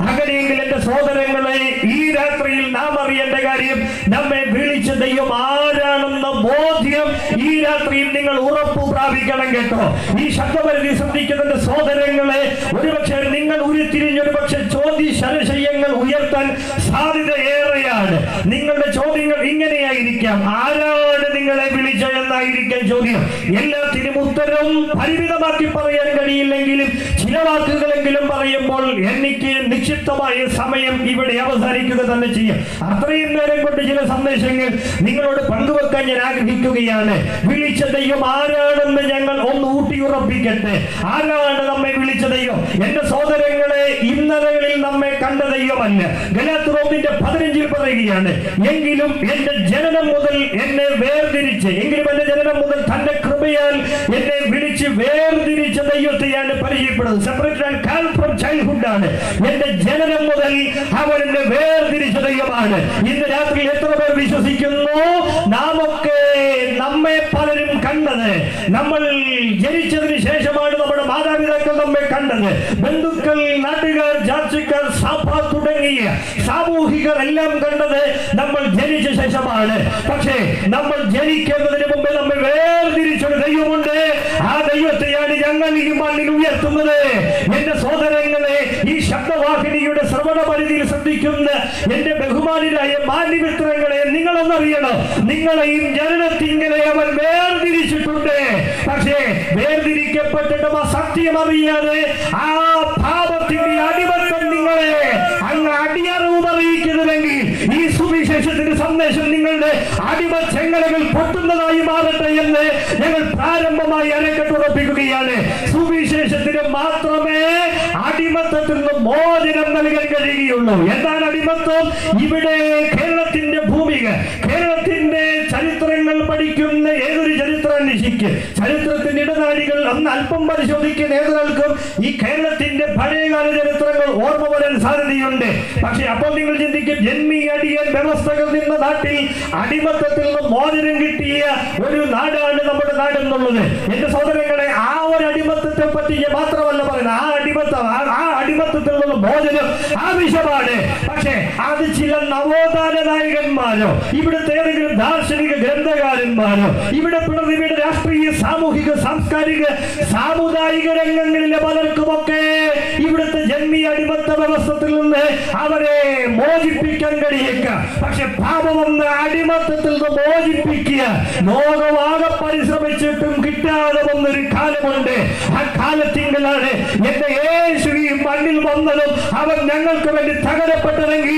അങ്ങനെയെങ്കിൽ എന്റെ സഹോദരങ്ങളെ, ഈ രാത്രിയിൽ നാം അറിയേണ്ട കാര്യം, നമ്മെ വിളിച്ച ദൈവം ആരാണെന്ന ബോധ്യം ഈ രാത്രിയിൽ നിങ്ങൾ ഉറപ്പു പ്രാപിക്കണം കേട്ടോ. ഈ ശബ്ദപരിധി ശ്രദ്ധിക്കുന്ന സഹോദരങ്ങളെ, ഒരുപക്ഷെ നിങ്ങൾ ഉരുത്തിരിഞ്ഞൊരു പക്ഷെ ചോദ്യശരശയ്യങ്ങൾ ഉയർത്താൻ സാധ്യത ഏറെയാണ്. നിങ്ങളുടെ ചോദ്യങ്ങൾ ഇങ്ങനെയായിരിക്കാം: ആരാണ് നിങ്ങളെ വിളിച്ച എന്നായിരിക്കാം ചോദ്യം. എല്ലാത്തിനും ഉത്തരം പരിമിതമാക്കി പറയാൻ കഴിയില്ലെങ്കിലും ചില വാക്കുകളെങ്കിലും പറയുമ്പോൾ എനിക്ക് നിക്ഷിപ്തമായ സമയം ഇവിടെ അവസാനിക്കുക തന്നെ ചെയ്യും. അത്രയും നേരം കൊണ്ട് ചില സന്ദേശങ്ങൾ നിങ്ങളോട് പങ്കുവെക്കാൻ ഞാൻ ആഗ്രഹിക്കുകയാണ്. വിളിച്ച ദൈവം ആരാണെന്ന് ഞങ്ങൾ ഒന്ന് ഊട്ടിയുറപ്പിക്കട്ടെ. ആരാണ് നമ്മെ വിളിച്ച ദൈവം? എന്റെ സഹോദരങ്ങളെ, ഇന്നലകളിൽ നമ്മെ കണ്ട ദൈവമല്ല. ഗലാത്യർ 1:15 പറയുകയാണ്, എങ്കിലും എന്റെ ജനനം മുതൽ എന്നെ വേർതിരിച്ച്, എങ്കിലും എന്റെ ജനനം മുതൽ തന്റെ കൃപയാൽ എന്നെ വിളിച്ച് വേർതിരിച്ച ദൈവത്തെയാണ് പരിചയപ്പെടുന്നത്. Separated and called from childhood ആണ്. എന്റെ ജനനം മുതൽ അവൻ എന്നെ വേർതിരിച്ച ദൈവമാണ്. ഇന്ന് രാത്രി എത്ര പേർ വിശ്വസിക്കുന്നു? നാമൊക്കെ നമ്മെ പലരും കണ്ടത്, നമ്മൾ ജനിച്ചതിന് ശേഷമാണ് നമ്മുടെ മാതാപിതാക്കൾ നമ്മെ കണ്ടത്. ബന്ധുക്കൾ, നാട്ടുകാർ, ജാതിക്കാർ, സഭ തുടങ്ങിയ സാമൂഹികർ എല്ലാം കണ്ടത് നമ്മൾ ജനിച്ച ശേഷമാണ്. പക്ഷേ നമ്മൾ ജനിക്കുന്നതിന് മുമ്പേ നമ്മെ വേർതിരിച്ചൊരു ദൈവമുണ്ട്. ആ ദൈവത്തെയാണ് ഞങ്ങൾ ഈ മണ്ണിൽ ഉയർത്തുന്നത്. എന്റെ സഹോദരങ്ങളെ, ഈ ശബ്ദവാഹിനിയുടെ ശ്രവണ പരിധിയിൽ ശ്രദ്ധിക്കുന്ന എന്റെ ബഹുമാനിയായ മാന്യമിത്രങ്ങളെ, നിങ്ങളൊന്നറിയണം, നിങ്ങളെയും ജനനത്തിങ്ങനെ അവൻ വേർതിരിച്ചിട്ടുണ്ട്. പക്ഷേ വേർതിരിക്കപ്പെട്ടിട്ടും ആ സത്യം അറിയാതെ ആ പാപത്തിന്റെ അടിമത്തം നിങ്ങളെ അങ്ങ് അടിയറവ് അറിയിക്കുന്നുവെങ്കിൽ ഈ സുവിശേഷത്തിന്റെ സന്ദേശം നിങ്ങളുടെ അടിമച്ചെങ്ങലകൾ പൊട്ടുന്നതായി മാറട്ടെ എന്ന് ഞങ്ങൾ പ്രാരംഭമായി അരക്കെട്ടുറപ്പിക്കുകയാണ്. സുവിശേഷത്തിന് മാത്രമേ അടിമത്തത്തിൽ നിന്ന് മോചനം നൽകാൻ കഴിയുകയുള്ളൂ. എന്താണ് അടിമത്തം? ഇവിടെ കേരളത്തിന്റെ ഭൂമിക, കേരളത്തിന്റെ ചരിത്രങ്ങൾ പഠിക്കുന്ന ഏതൊരു ചരിത്രാന്വേഷിക്ക്, ചരിത്രത്തിന്റെ ഇടനാഴികൾ അന്ന് അല്പം പരിശോധിക്കുന്ന ഏതൊരാൾക്കും ഈ കേരളത്തിന്റെ പഴയകാല ചരിത്രങ്ങൾ ഓർമ്മ വരാൻ സാധ്യതയുണ്ട്. പക്ഷെ അപ്പോൾ നിങ്ങൾ ചിന്തിക്കും, ജന്മി അടിയൻ വ്യവസ്ഥകൾ നിന്ന നാട്ടിൽ അടിമത്തത്തിൽ നിന്ന് മോചനം കിട്ടിയ ഒരു നാടാണ് നമ്മുടെ നാട് എന്നുള്ളത്. എന്റെ സഹോദരങ്ങളെ, ആ ഒരു അടിമത്തത്തെ പറ്റി മാത്രമല്ല പറയുന്നത്. ആ അടിമത്തത്തിൽ നിന്ന് മോചനം ആവശ്യമാണ്. പക്ഷേ അത് ചില നവോത്ഥാന നായകന്മാരോ ഇവിടുത്തെ ഏതെങ്കിലും ദാർശനിക ഗ്രന്ഥകാരന്മാരോ ഇവിടെ പിണറിയുടെ രാഷ്ട്രീയ, സാമൂഹിക, സാംസ്കാരിക, സാമുദായിക രംഗങ്ങളിലെ പലർക്കുമൊക്കെ ഇവിടുത്തെ ജന്മി അടിമത്ത വ്യവസ്ഥയിൽ നിന്ന് അവരെ മോചിപ്പിക്കാൻ കഴിയേക്കാം. പക്ഷെ പാപമെന്ന അടിമത്തത്തിൽ നിന്ന് മോചിപ്പിക്കുക ലോകമാകെ പരിശ്രമിച്ചിട്ടും കിട്ടാതെ വന്നൊരു കാലമുണ്ട്. ആ കാലത്തിങ്കലാണ് എന്റെ യേശു ഈ മണ്ണിൽ വന്നതും അവൻ ഞങ്ങൾക്ക് വേണ്ടി തകരപ്പെട്ടതെങ്കിൽ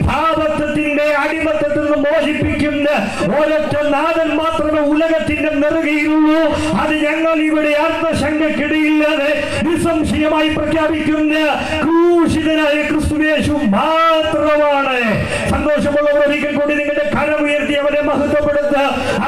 പാപത്തിന്റെ അടിമത്തത്തിൽ നിന്ന് മോചിപ്പിക്കുന്ന ഒരൊറ്റ നാഥൻ മാത്രമേ ഉലകത്തിന്റെ നെറുകയിലുള്ളൂ. അത് ഞങ്ങൾ ഇവിടെ ആത്മശങ്കക്കിടയില്ലാതെ നിസ്സംശയമായി പ്രഖ്യാപിക്കുന്ന ക്രൂശിതനായ ക്രിസ്തുയേശു മാത്രമാണ്. സന്തോഷമുള്ളവർ ഒരിക്കൽ കൂടി നിങ്ങളുടെ കരം ഉയർത്തി അവനെ മഹത്വപ്പെടുത്തുക.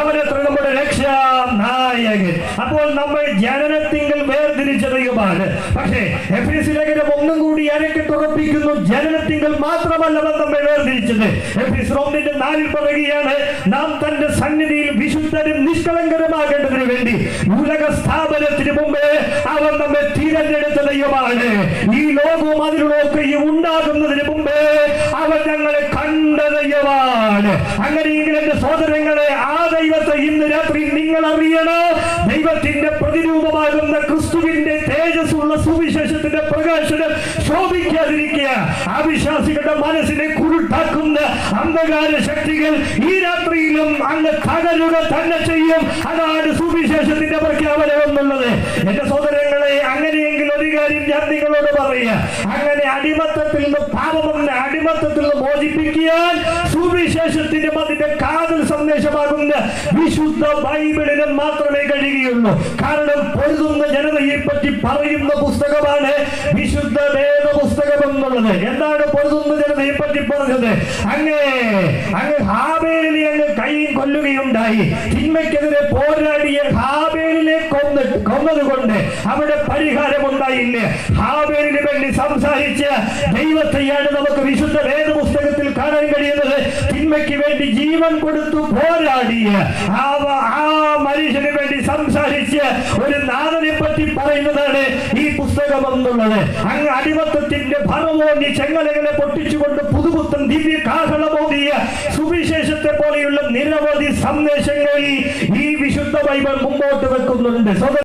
അവനത്ര നമ്മുടെ രക്ഷാ നായകൻ. അപ്പോൾ നമ്മൾ ജനനത്തിങ്കൽ വേർതിരിച്ച ദൈവമാണ്. പക്ഷേ എഫേസ്യ ലേഖനം ഒന്നും കൂടി അരക്കെട്ടുറപ്പിക്കുന്നു, ജനനത്തിങ്കൽ മാത്രമല്ല നമ്മെ വേർതിരിച്ചത്. എഫേസ്യർ 1:4 പറയുകയാണ്, നാം തന്റെ സന്നിധിയിൽ വിശുദ്ധരും നിഷ്കളങ്കരമാകേണ്ടതിന് വേണ്ടി ഉലക സ്ഥാപനത്തിന് മുമ്പേ അവൻ നമ്മെ തിരഞ്ഞെടുത്ത ദൈവമാണ്. ഈ ലോകവും അതിലൊക്കെ ഉണ്ടാകുന്നതിന് മുമ്പേ അവൻ ഞങ്ങളെ കണ്ട ദൈവമാണ്. അങ്ങനെയെങ്കിൽ എന്റെ സഹോദരങ്ങളെ, ആ ദൈവത്തെ ഇന്ന് രാത്രി നിങ്ങൾ അറിയണം. ദൈവത്തിന്റെ പ്രതിരൂപമാകുന്ന ക്രിസ്തുവിന്റെ തേജസ്സുള്ള സുവിശേഷത്തിന്റെ പ്രകാശനം ശോഭിക്കാതിരിക്കുക. അവിശ്വാസികളുടെ മനസ്സിനെ കുരുട്ടാക്കുന്ന അന്ധകാര ശക്തികൾ ഈ രാത്രിയിലും അങ്ങ് തകരുക തന്നെ ചെയ്യും. അതാണ് സുവിശേഷത്തിന്റെ പ്രഖ്യാപനം എന്നുള്ളത്. എന്റെ സഹോദരങ്ങളെ, അങ്ങനെയെങ്കിൽ ഒരു കാര്യം ഞാൻ നിങ്ങളോട് പറയുക, അങ്ങനെ അടിമത്തത്തിൽ നിന്ന്, പാപമെന്ന അടിമത്തത്തിൽ നിന്ന് മോചിപ്പിക്കാൻ സുവിശേഷത്തിന്റെ അതിന്റെ കാതൽ സന്ദേശമാകുന്ന വിശുദ്ധ ബൈബിളിന് മാത്രമേ കഴിയുകയുള്ളൂ. കാരണം പൊരുതുന്ന ജനതയെ പറ്റി പറയുന്ന പുസ്തകമാണ് വിശുദ്ധ വേദ പുസ്തകം എന്നുള്ളത്. എന്താണ് പൊരുതുന്ന ജനതയെ പറ്റി പറഞ്ഞത്? അങ്ങ് ഹാബേലിനെ അങ്ങ് കൈയും കൊല്ലുകയുണ്ടായി. തിന്മയ്ക്കെതിരെ പോരാടിയ ഹാബേലിനെ കൊന്നതുകൊണ്ട് അവിടെ പരിഹാരമുണ്ടായില്ല. ഹാബേലിന് വേണ്ടി സംസാരിച്ച ദൈവത്തെയാണ് നമുക്ക് വിശുദ്ധ വേദ പുസ്തകത്തിൽ കാണാൻ കഴിയുന്നത്. തിന്മയ്ക്ക് വേണ്ടി ജീവൻ കൊടുത്തു പോരാടിയ ആ മനുഷ്യന് വേണ്ടി സംസാരിച്ച് ഒരു നാഥനെ പറ്റി പറയുന്നതാണ് ഈ പുസ്തകം എന്നുള്ളത്. അങ്ങ് അടിമത്തത്തിന്റെ ഭറവോന്നി ചെങ്ങലകളെ പൊട്ടിച്ചുകൊണ്ട് പുതുപുത്തൻ ദിവ്യ കാഹളമോദിയ സുവിശേഷത്തെ പോലെയുള്ള നിരവധി സന്ദേശങ്ങൾ ഈ വിശുദ്ധ ബൈബിൾ മുമ്പോട്ട് വെക്കുന്നുണ്ട്.